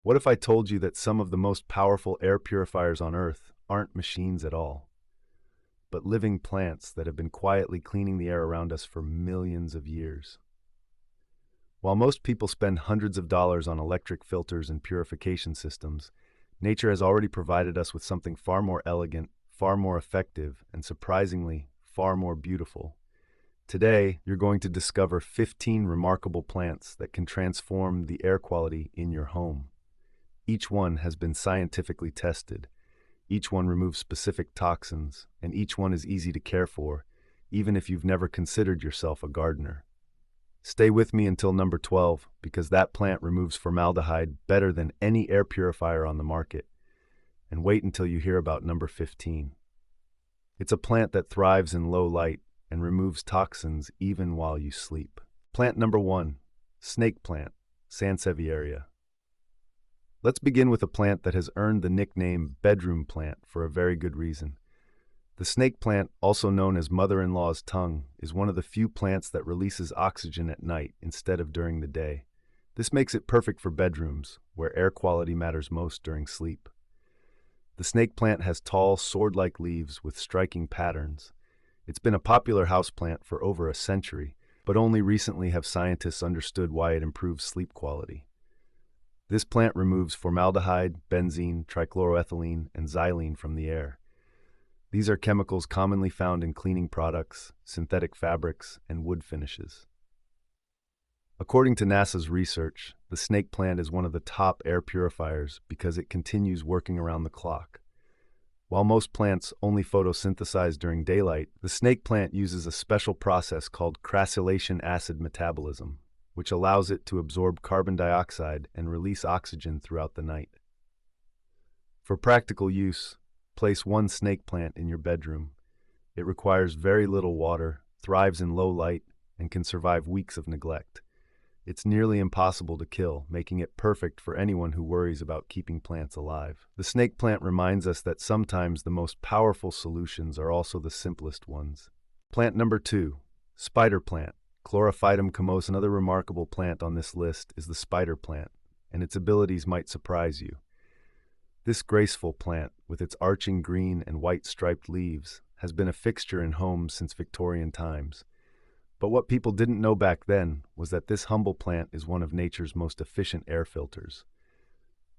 What if I told you that some of the most powerful air purifiers on Earth aren't machines at all, but living plants that have been quietly cleaning the air around us for millions of years? While most people spend hundreds of dollars on electric filters and purification systems, nature has already provided us with something far more elegant, far more effective, and surprisingly, far more beautiful. Today, you're going to discover 15 remarkable plants that can transform the air quality in your home. Each one has been scientifically tested. Each one removes specific toxins, and each one is easy to care for, even if you've never considered yourself a gardener. Stay with me until number 12, because that plant removes formaldehyde better than any air purifier on the market. And wait until you hear about number 15. It's a plant that thrives in low light and removes toxins even while you sleep. Plant number 1, snake plant, Sansevieria. Let's begin with a plant that has earned the nickname bedroom plant for a very good reason. The snake plant, also known as mother-in-law's tongue, is one of the few plants that releases oxygen at night instead of during the day. This makes it perfect for bedrooms, where air quality matters most during sleep. The snake plant has tall, sword-like leaves with striking patterns. It's been a popular houseplant for over a century, but only recently have scientists understood why it improves sleep quality. This plant removes formaldehyde, benzene, trichloroethylene, and xylene from the air. These are chemicals commonly found in cleaning products, synthetic fabrics, and wood finishes. According to NASA's research, the snake plant is one of the top air purifiers because it continues working around the clock. While most plants only photosynthesize during daylight, the snake plant uses a special process called crassulacean acid metabolism, which allows it to absorb carbon dioxide and release oxygen throughout the night. For practical use, place one snake plant in your bedroom. It requires very little water, thrives in low light, and can survive weeks of neglect. It's nearly impossible to kill, making it perfect for anyone who worries about keeping plants alive. The snake plant reminds us that sometimes the most powerful solutions are also the simplest ones. Plant number 2, spider plant, Chlorophytum comos. Another remarkable plant on this list is the spider plant, and its abilities might surprise you. This graceful plant, with its arching green and white striped leaves, has been a fixture in homes since Victorian times. But what people didn't know back then was that this humble plant is one of nature's most efficient air filters.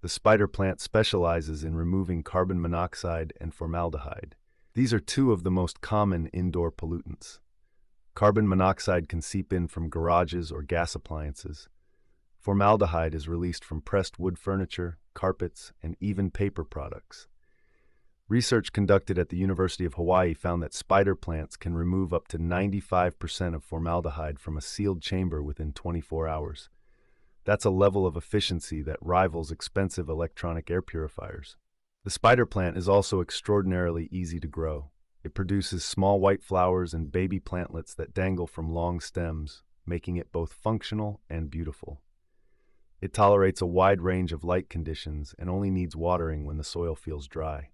The spider plant specializes in removing carbon monoxide and formaldehyde. These are two of the most common indoor pollutants. Carbon monoxide can seep in from garages or gas appliances. Formaldehyde is released from pressed wood furniture, carpets, and even paper products. Research conducted at the University of Hawaii found that spider plants can remove up to 95% of formaldehyde from a sealed chamber within 24 hours. That's a level of efficiency that rivals expensive electronic air purifiers. The spider plant is also extraordinarily easy to grow. It produces small white flowers and baby plantlets that dangle from long stems, making it both functional and beautiful. It tolerates a wide range of light conditions and only needs watering when the soil feels dry.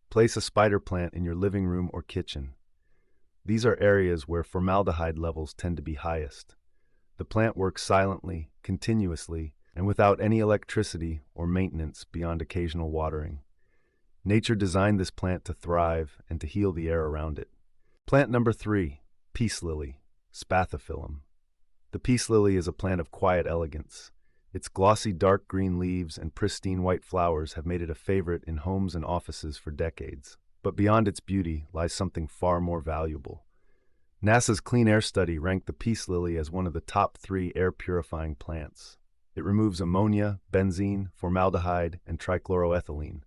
Place a spider plant in your living room or kitchen. These are areas where formaldehyde levels tend to be highest. The plant works silently, continuously, and without any electricity or maintenance beyond occasional watering. Nature designed this plant to thrive and to heal the air around it. Plant number 3, peace lily, Spathiphyllum. The peace lily is a plant of quiet elegance. Its glossy dark green leaves and pristine white flowers have made it a favorite in homes and offices for decades. But beyond its beauty lies something far more valuable. NASA's Clean Air Study ranked the peace lily as one of the top 3 air purifying plants. It removes ammonia, benzene, formaldehyde, and trichloroethylene.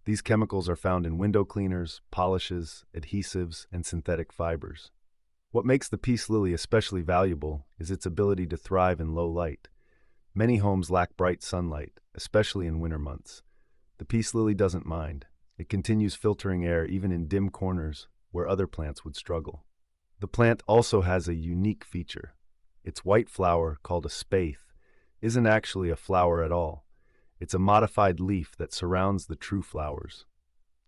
These chemicals are found in window cleaners, polishes, adhesives, and synthetic fibers. What makes the peace lily especially valuable is its ability to thrive in low light. Many homes lack bright sunlight, especially in winter months. The peace lily doesn't mind. It continues filtering air even in dim corners where other plants would struggle. The plant also has a unique feature. Its white flower, called a spathe, isn't actually a flower at all. It's a modified leaf that surrounds the true flowers.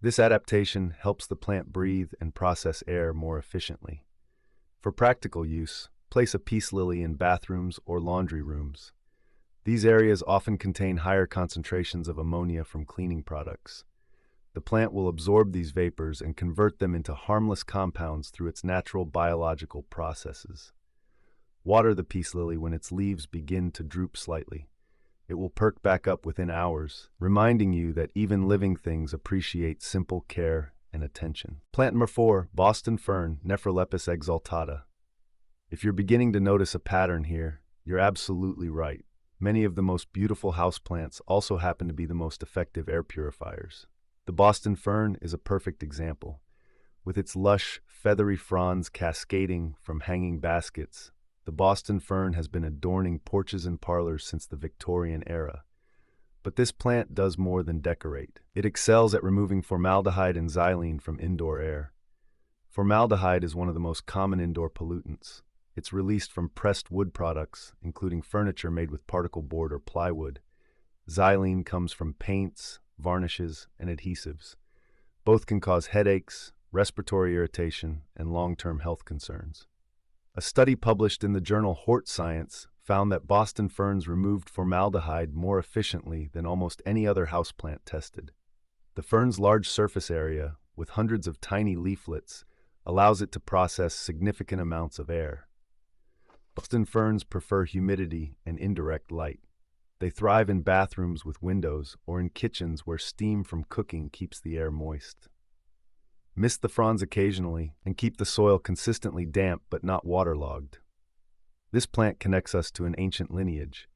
This adaptation helps the plant breathe and process air more efficiently. For practical use, place a peace lily in bathrooms or laundry rooms. These areas often contain higher concentrations of ammonia from cleaning products. The plant will absorb these vapors and convert them into harmless compounds through its natural biological processes. Water the peace lily when its leaves begin to droop slightly. It will perk back up within hours, reminding you that even living things appreciate simple care and attention. Plant number 4, Boston fern, Nephrolepis exaltata. If you're beginning to notice a pattern here, you're absolutely right. Many of the most beautiful houseplants also happen to be the most effective air purifiers. The Boston fern is a perfect example. With its lush, feathery fronds cascading from hanging baskets, the Boston fern has been adorning porches and parlors since the Victorian era. But this plant does more than decorate. It excels at removing formaldehyde and xylene from indoor air. Formaldehyde is one of the most common indoor pollutants. It's released from pressed wood products, including furniture made with particle board or plywood. Xylene comes from paints, varnishes, and adhesives. Both can cause headaches, respiratory irritation, and long-term health concerns. A study published in the journal Hort Science found that Boston ferns removed formaldehyde more efficiently than almost any other houseplant tested. The fern's large surface area, with hundreds of tiny leaflets, allows it to process significant amounts of air. Boston ferns prefer humidity and indirect light. They thrive in bathrooms with windows or in kitchens where steam from cooking keeps the air moist. Mist the fronds occasionally and keep the soil consistently damp but not waterlogged. This plant connects us to an ancient lineage.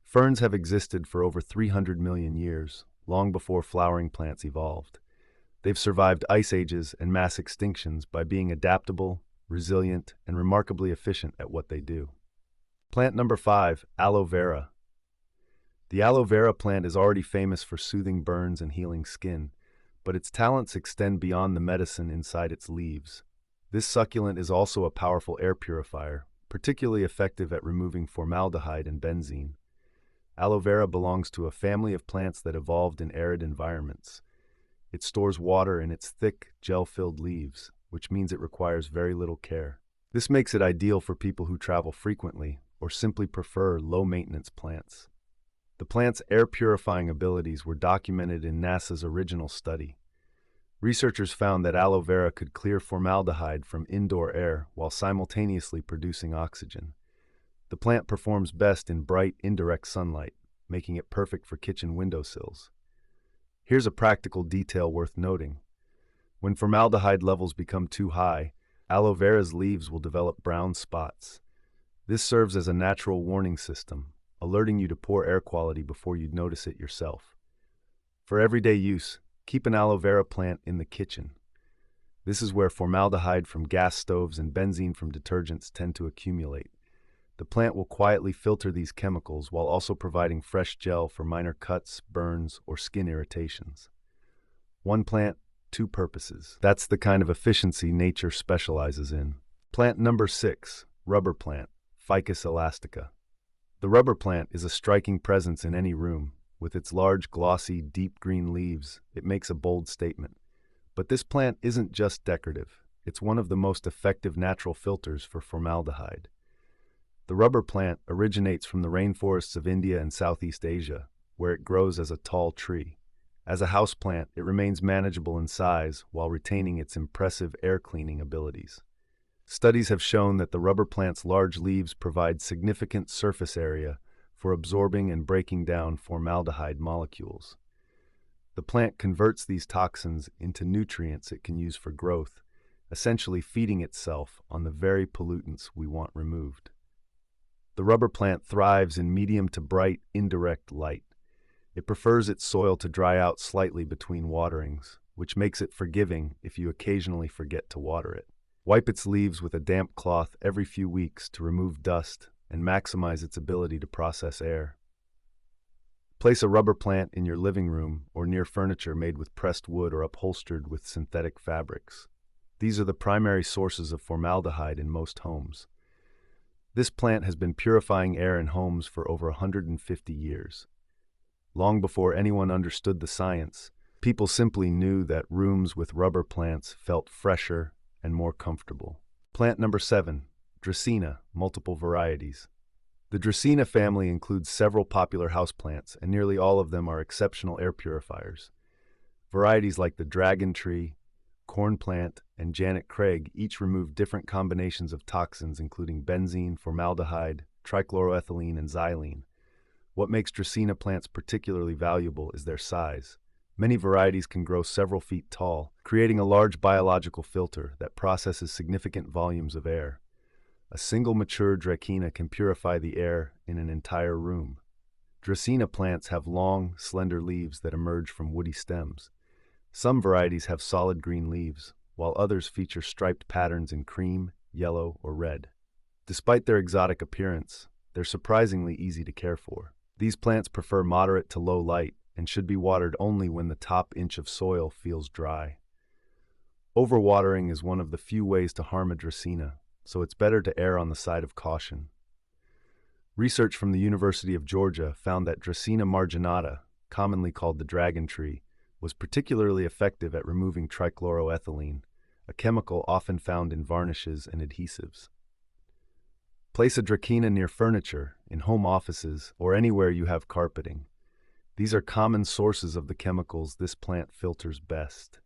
Ferns have existed for over 300 million years, long before flowering plants evolved. They've survived ice ages and mass extinctions by being adaptable, resilient, and remarkably efficient at what they do. Plant number 5, aloe vera. The aloe vera plant is already famous for soothing burns and healing skin, but its talents extend beyond the medicine inside its leaves. This succulent is also a powerful air purifier, particularly effective at removing formaldehyde and benzene. Aloe vera belongs to a family of plants that evolved in arid environments. It stores water in its thick, gel-filled leaves, which means it requires very little care. This makes it ideal for people who travel frequently or simply prefer low-maintenance plants. The plant's air-purifying abilities were documented in NASA's original study. Researchers found that aloe vera could clear formaldehyde from indoor air while simultaneously producing oxygen. The plant performs best in bright, indirect sunlight, making it perfect for kitchen windowsills. Here's a practical detail worth noting. When formaldehyde levels become too high, aloe vera's leaves will develop brown spots. This serves as a natural warning system, alerting you to poor air quality before you'd notice it yourself. For everyday use, keep an aloe vera plant in the kitchen. This is where formaldehyde from gas stoves and benzene from detergents tend to accumulate. The plant will quietly filter these chemicals while also providing fresh gel for minor cuts, burns, or skin irritations. One plant, two purposes. That's the kind of efficiency nature specializes in. Plant number 6, rubber plant, Ficus elastica. The rubber plant is a striking presence in any room. With its large, glossy, deep green leaves, it makes a bold statement. But this plant isn't just decorative. It's one of the most effective natural filters for formaldehyde. The rubber plant originates from the rainforests of India and Southeast Asia, where it grows as a tall tree. As a houseplant, it remains manageable in size while retaining its impressive air-cleaning abilities. Studies have shown that the rubber plant's large leaves provide significant surface area for absorbing and breaking down formaldehyde molecules. The plant converts these toxins into nutrients it can use for growth, essentially feeding itself on the very pollutants we want removed. The rubber plant thrives in medium to bright, indirect light. It prefers its soil to dry out slightly between waterings, which makes it forgiving if you occasionally forget to water it. Wipe its leaves with a damp cloth every few weeks to remove dust and maximize its ability to process air. Place a rubber plant in your living room or near furniture made with pressed wood or upholstered with synthetic fabrics. These are the primary sources of formaldehyde in most homes. This plant has been purifying air in homes for over 150 years. Long before anyone understood the science, people simply knew that rooms with rubber plants felt fresher and more comfortable. Plant number 7, Dracaena, multiple varieties. The Dracaena family includes several popular houseplants, and nearly all of them are exceptional air purifiers. Varieties like the dragon tree, corn plant, and Janet Craig each remove different combinations of toxins including benzene, formaldehyde, trichloroethylene, and xylene. What makes Dracaena plants particularly valuable is their size. Many varieties can grow several feet tall, creating a large biological filter that processes significant volumes of air. A single mature Dracaena can purify the air in an entire room. Dracaena plants have long, slender leaves that emerge from woody stems. Some varieties have solid green leaves, while others feature striped patterns in cream, yellow, or red. Despite their exotic appearance, they're surprisingly easy to care for. These plants prefer moderate to low light and should be watered only when the top inch of soil feels dry. Overwatering is one of the few ways to harm a Dracaena, so it's better to err on the side of caution. Research from the University of Georgia found that Dracaena marginata, commonly called the dragon tree, was particularly effective at removing trichloroethylene, a chemical often found in varnishes and adhesives. Place a Dracaena near furniture, in home offices, or anywhere you have carpeting. These are common sources of the chemicals this plant filters best.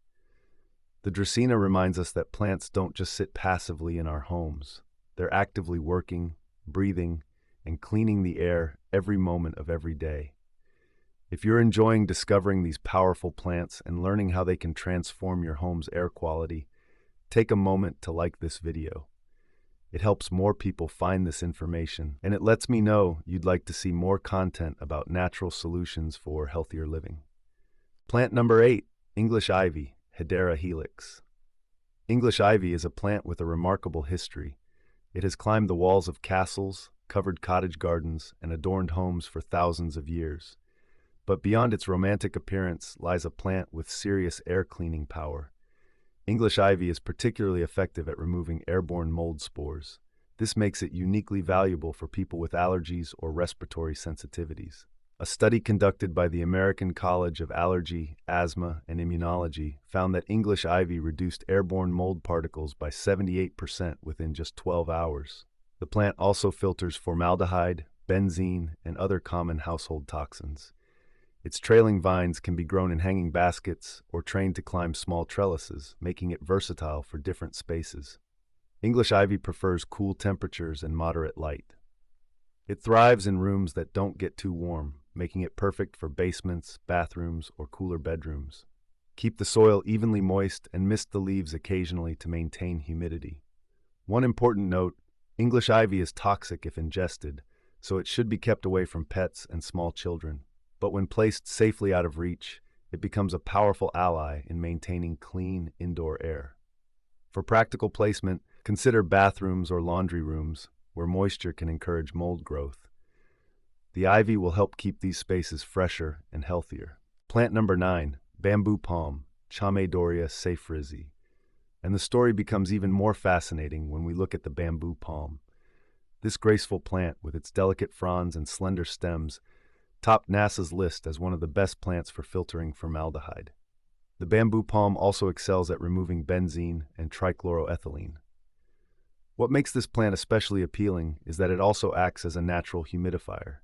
The Dracaena reminds us that plants don't just sit passively in our homes. They're actively working, breathing, and cleaning the air every moment of every day. If you're enjoying discovering these powerful plants and learning how they can transform your home's air quality, take a moment to like this video. It helps more people find this information, and it lets me know you'd like to see more content about natural solutions for healthier living. Plant number 8, English ivy, Hedera helix. English ivy is a plant with a remarkable history. It has climbed the walls of castles, covered cottage gardens, and adorned homes for thousands of years. But beyond its romantic appearance lies a plant with serious air cleaning power. English ivy is particularly effective at removing airborne mold spores. This makes it uniquely valuable for people with allergies or respiratory sensitivities. A study conducted by the American College of Allergy, Asthma, and Immunology found that English ivy reduced airborne mold particles by 78% within just 12 hours. The plant also filters formaldehyde, benzene, and other common household toxins. Its trailing vines can be grown in hanging baskets or trained to climb small trellises, making it versatile for different spaces. English ivy prefers cool temperatures and moderate light. It thrives in rooms that don't get too warm, making it perfect for basements, bathrooms, or cooler bedrooms. Keep the soil evenly moist and mist the leaves occasionally to maintain humidity. One important note, English ivy is toxic if ingested, so it should be kept away from pets and small children. But when placed safely out of reach, it becomes a powerful ally in maintaining clean indoor air. For practical placement, consider bathrooms or laundry rooms where moisture can encourage mold growth. The ivy will help keep these spaces fresher and healthier. Plant number 9, bamboo palm, Chamedoria seyfrizi. And the story becomes even more fascinating when we look at the bamboo palm. This graceful plant, with its delicate fronds and slender stems, topped NASA's list as one of the best plants for filtering formaldehyde. The bamboo palm also excels at removing benzene and trichloroethylene. What makes this plant especially appealing is that it also acts as a natural humidifier.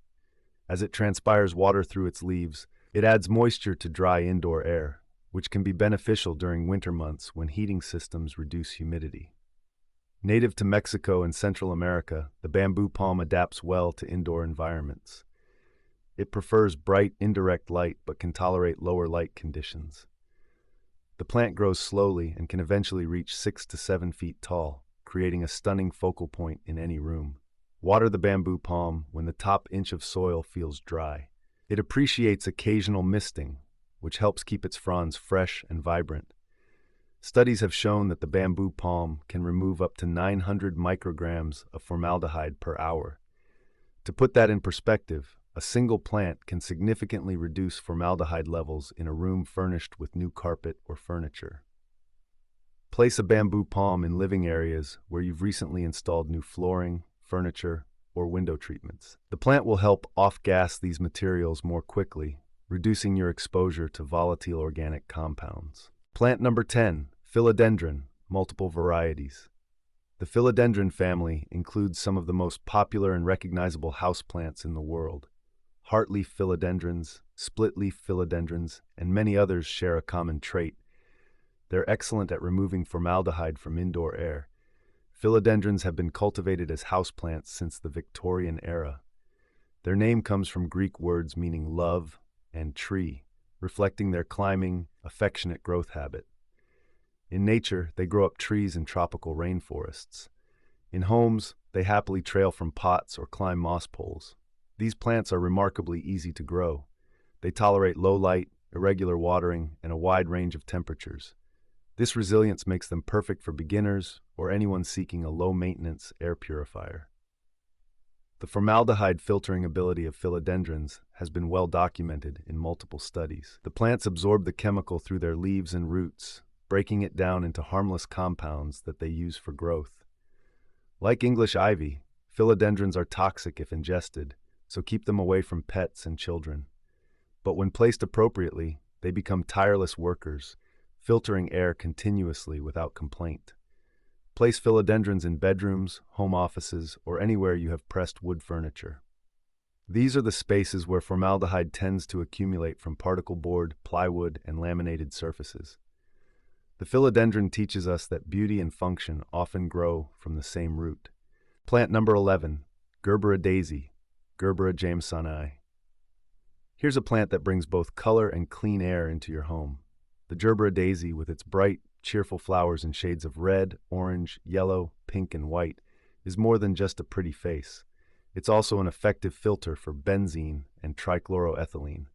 As it transpires water through its leaves, it adds moisture to dry indoor air, which can be beneficial during winter months when heating systems reduce humidity. Native to Mexico and Central America, the bamboo palm adapts well to indoor environments. It prefers bright, indirect light but can tolerate lower light conditions. The plant grows slowly and can eventually reach 6 to 7 feet tall, creating a stunning focal point in any room. Water the bamboo palm when the top inch of soil feels dry. It appreciates occasional misting, which helps keep its fronds fresh and vibrant. Studies have shown that the bamboo palm can remove up to 900 micrograms of formaldehyde per hour. To put that in perspective, a single plant can significantly reduce formaldehyde levels in a room furnished with new carpet or furniture. Place a bamboo palm in living areas where you've recently installed new flooring, furniture, or window treatments. The plant will help off-gas these materials more quickly, reducing your exposure to volatile organic compounds. Plant number 10, philodendron, multiple varieties. The philodendron family includes some of the most popular and recognizable houseplants in the world. Heartleaf philodendrons, split-leaf philodendrons, and many others share a common trait. They're excellent at removing formaldehyde from indoor air. Philodendrons have been cultivated as houseplants since the Victorian era. Their name comes from Greek words meaning love and tree, reflecting their climbing, affectionate growth habit. In nature, they grow up trees in tropical rainforests. In homes, they happily trail from pots or climb moss poles. These plants are remarkably easy to grow. They tolerate low light, irregular watering, and a wide range of temperatures. This resilience makes them perfect for beginners or anyone seeking a low-maintenance air purifier. The formaldehyde filtering ability of philodendrons has been well documented in multiple studies. The plants absorb the chemical through their leaves and roots, breaking it down into harmless compounds that they use for growth. Like English ivy, philodendrons are toxic if ingested, so keep them away from pets and children. But when placed appropriately, they become tireless workers, filtering air continuously without complaint. Place philodendrons in bedrooms, home offices, or anywhere you have pressed wood furniture. These are the spaces where formaldehyde tends to accumulate from particle board, plywood, and laminated surfaces. The philodendron teaches us that beauty and function often grow from the same root. Plant number 11, Gerbera daisy, Gerbera jamesoni. Here's a plant that brings both color and clean air into your home. The Gerbera daisy, with its bright, cheerful flowers in shades of red, orange, yellow, pink, and white, is more than just a pretty face. It's also an effective filter for benzene and trichloroethylene.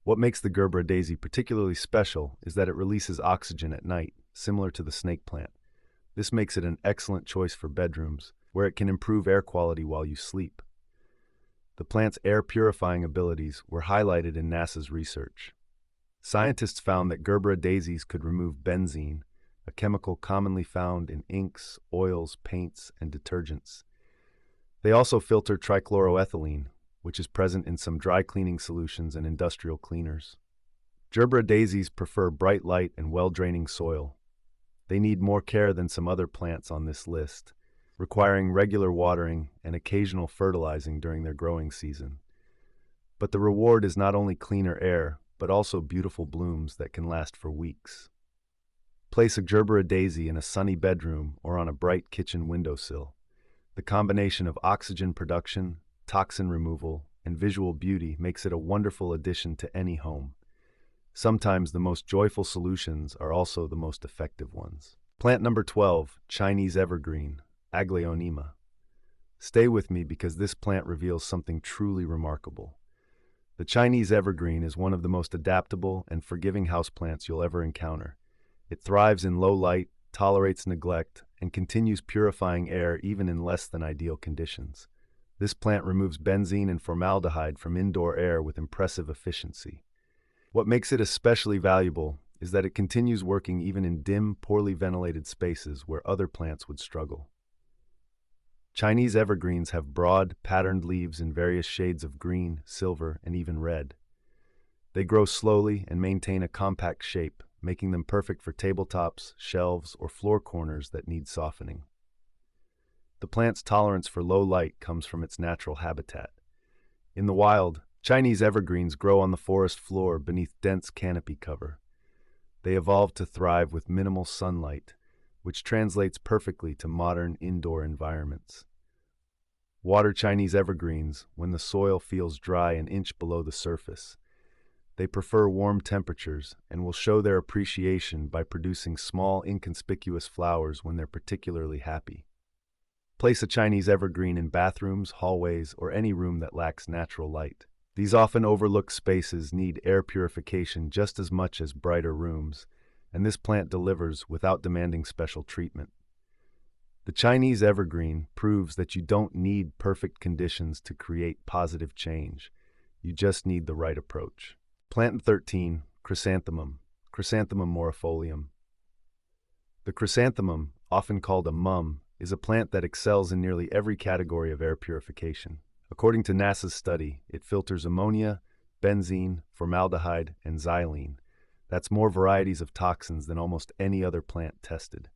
What makes the Gerbera daisy particularly special is that it releases oxygen at night, similar to the snake plant. This makes it an excellent choice for bedrooms, where it can improve air quality while you sleep. The plant's air-purifying abilities were highlighted in NASA's research. Scientists found that Gerbera daisies could remove benzene, a chemical commonly found in inks, oils, paints, and detergents. They also filter trichloroethylene, which is present in some dry cleaning solutions and industrial cleaners. Gerbera daisies prefer bright light and well-draining soil. They need more care than some other plants on this list, requiring regular watering and occasional fertilizing during their growing season. But the reward is not only cleaner air, but also beautiful blooms that can last for weeks. Place a Gerbera daisy in a sunny bedroom or on a bright kitchen windowsill. The combination of oxygen production, toxin removal, and visual beauty makes it a wonderful addition to any home. Sometimes the most joyful solutions are also the most effective ones. Plant number 12, Chinese evergreen, Aglaonema. Stay with me because this plant reveals something truly remarkable. The Chinese evergreen is one of the most adaptable and forgiving houseplants you'll ever encounter. It thrives in low light, tolerates neglect, and continues purifying air even in less than ideal conditions. This plant removes benzene and formaldehyde from indoor air with impressive efficiency. What makes it especially valuable is that it continues working even in dim, poorly ventilated spaces where other plants would struggle. Chinese evergreens have broad, patterned leaves in various shades of green, silver, and even red. They grow slowly and maintain a compact shape, making them perfect for tabletops, shelves, or floor corners that need softening. The plant's tolerance for low light comes from its natural habitat. In the wild, Chinese evergreens grow on the forest floor beneath dense canopy cover. They evolved to thrive with minimal sunlight, which translates perfectly to modern indoor environments. Water Chinese evergreens when the soil feels dry an inch below the surface. They prefer warm temperatures and will show their appreciation by producing small, inconspicuous flowers when they're particularly happy. Place a Chinese evergreen in bathrooms, hallways, or any room that lacks natural light. These often overlooked spaces need air purification just as much as brighter rooms, and this plant delivers without demanding special treatment. The Chinese evergreen proves that you don't need perfect conditions to create positive change. You just need the right approach. Plant 13, Chrysanthemum, Chrysanthemum morifolium. The chrysanthemum, often called a mum, is a plant that excels in nearly every category of air purification. According to NASA's study, it filters ammonia, benzene, formaldehyde, and xylene. That's more varieties of toxins than almost any other plant tested.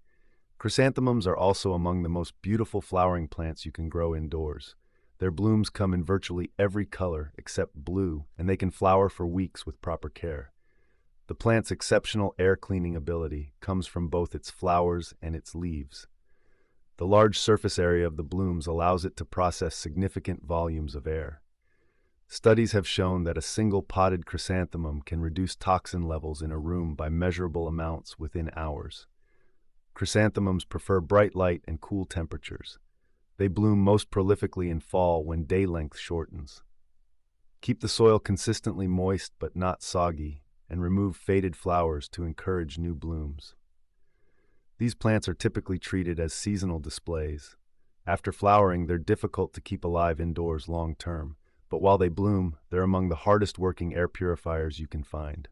Chrysanthemums are also among the most beautiful flowering plants you can grow indoors. Their blooms come in virtually every color except blue, and they can flower for weeks with proper care. The plant's exceptional air-cleaning ability comes from both its flowers and its leaves. The large surface area of the blooms allows it to process significant volumes of air. Studies have shown that a single potted chrysanthemum can reduce toxin levels in a room by measurable amounts within hours. Chrysanthemums prefer bright light and cool temperatures. They bloom most prolifically in fall when day length shortens. Keep the soil consistently moist but not soggy, and remove faded flowers to encourage new blooms. These plants are typically treated as seasonal displays. After flowering, they're difficult to keep alive indoors long term, but while they bloom, they're among the hardest working air purifiers you can find.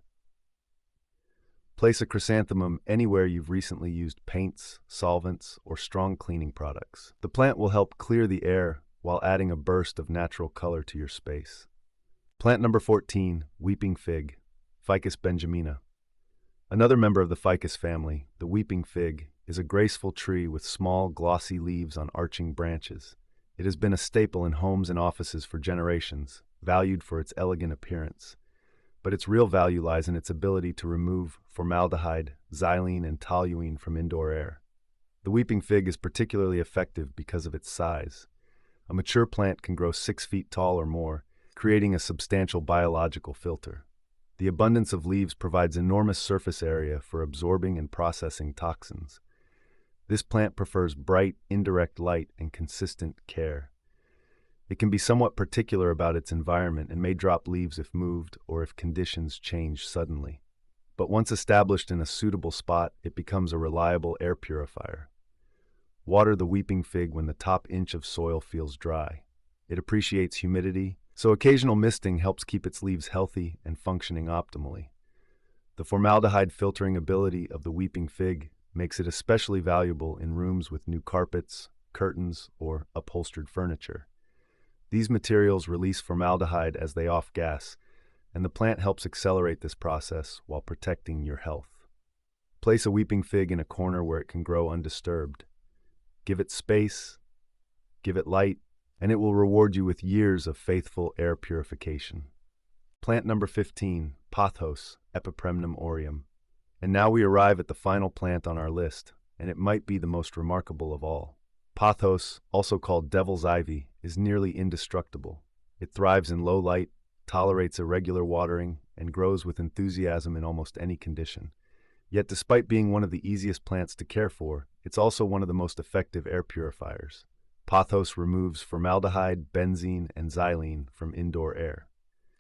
Place a chrysanthemum anywhere you've recently used paints, solvents, or strong cleaning products. The plant will help clear the air while adding a burst of natural color to your space. Plant number 14, Weeping Fig, Ficus benjamina. Another member of the ficus family, the weeping fig, is a graceful tree with small, glossy leaves on arching branches. It has been a staple in homes and offices for generations, valued for its elegant appearance. But its real value lies in its ability to remove formaldehyde, xylene, and toluene from indoor air. The weeping fig is particularly effective because of its size. A mature plant can grow 6 feet tall or more, creating a substantial biological filter. The abundance of leaves provides enormous surface area for absorbing and processing toxins. This plant prefers bright, indirect light and consistent care. It can be somewhat particular about its environment and may drop leaves if moved or if conditions change suddenly. But once established in a suitable spot, it becomes a reliable air purifier. Water the weeping fig when the top inch of soil feels dry. It appreciates humidity, so occasional misting helps keep its leaves healthy and functioning optimally. The formaldehyde filtering ability of the weeping fig makes it especially valuable in rooms with new carpets, curtains, or upholstered furniture. These materials release formaldehyde as they off-gas, and the plant helps accelerate this process while protecting your health. Place a weeping fig in a corner where it can grow undisturbed. Give it space, give it light, and it will reward you with years of faithful air purification. Plant number 15, Pothos, Epipremnum aureum. And now we arrive at the final plant on our list, and it might be the most remarkable of all. Pothos, also called devil's ivy, is nearly indestructible. It thrives in low light, tolerates irregular watering, and grows with enthusiasm in almost any condition. Yet despite being one of the easiest plants to care for, it's also one of the most effective air purifiers. Pothos removes formaldehyde, benzene, and xylene from indoor air.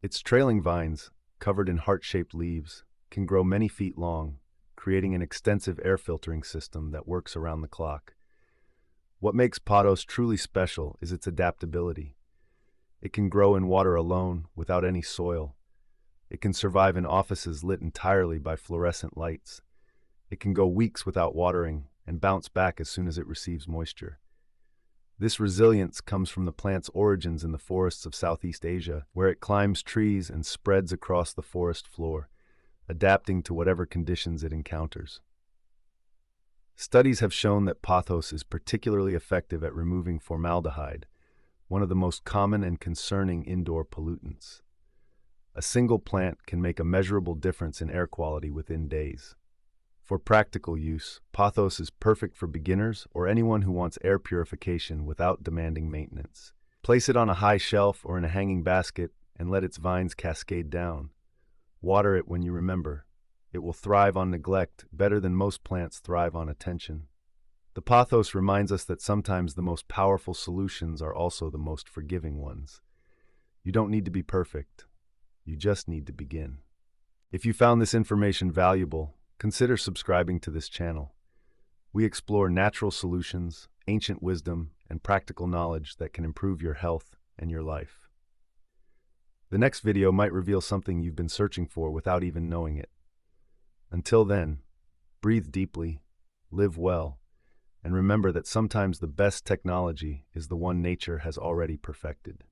Its trailing vines, covered in heart-shaped leaves, can grow many feet long, creating an extensive air filtering system that works around the clock. What makes pothos truly special is its adaptability. It can grow in water alone, without any soil. It can survive in offices lit entirely by fluorescent lights. It can go weeks without watering and bounce back as soon as it receives moisture. This resilience comes from the plant's origins in the forests of Southeast Asia, where it climbs trees and spreads across the forest floor, adapting to whatever conditions it encounters. Studies have shown that pothos is particularly effective at removing formaldehyde, one of the most common and concerning indoor pollutants. A single plant can make a measurable difference in air quality within days. For practical use, pothos is perfect for beginners or anyone who wants air purification without demanding maintenance. Place it on a high shelf or in a hanging basket and let its vines cascade down. Water it when you remember. It will thrive on neglect better than most plants thrive on attention. The pothos reminds us that sometimes the most powerful solutions are also the most forgiving ones. You don't need to be perfect. You just need to begin. If you found this information valuable, consider subscribing to this channel. We explore natural solutions, ancient wisdom, and practical knowledge that can improve your health and your life. The next video might reveal something you've been searching for without even knowing it. Until then, breathe deeply, live well, and remember that sometimes the best technology is the one nature has already perfected.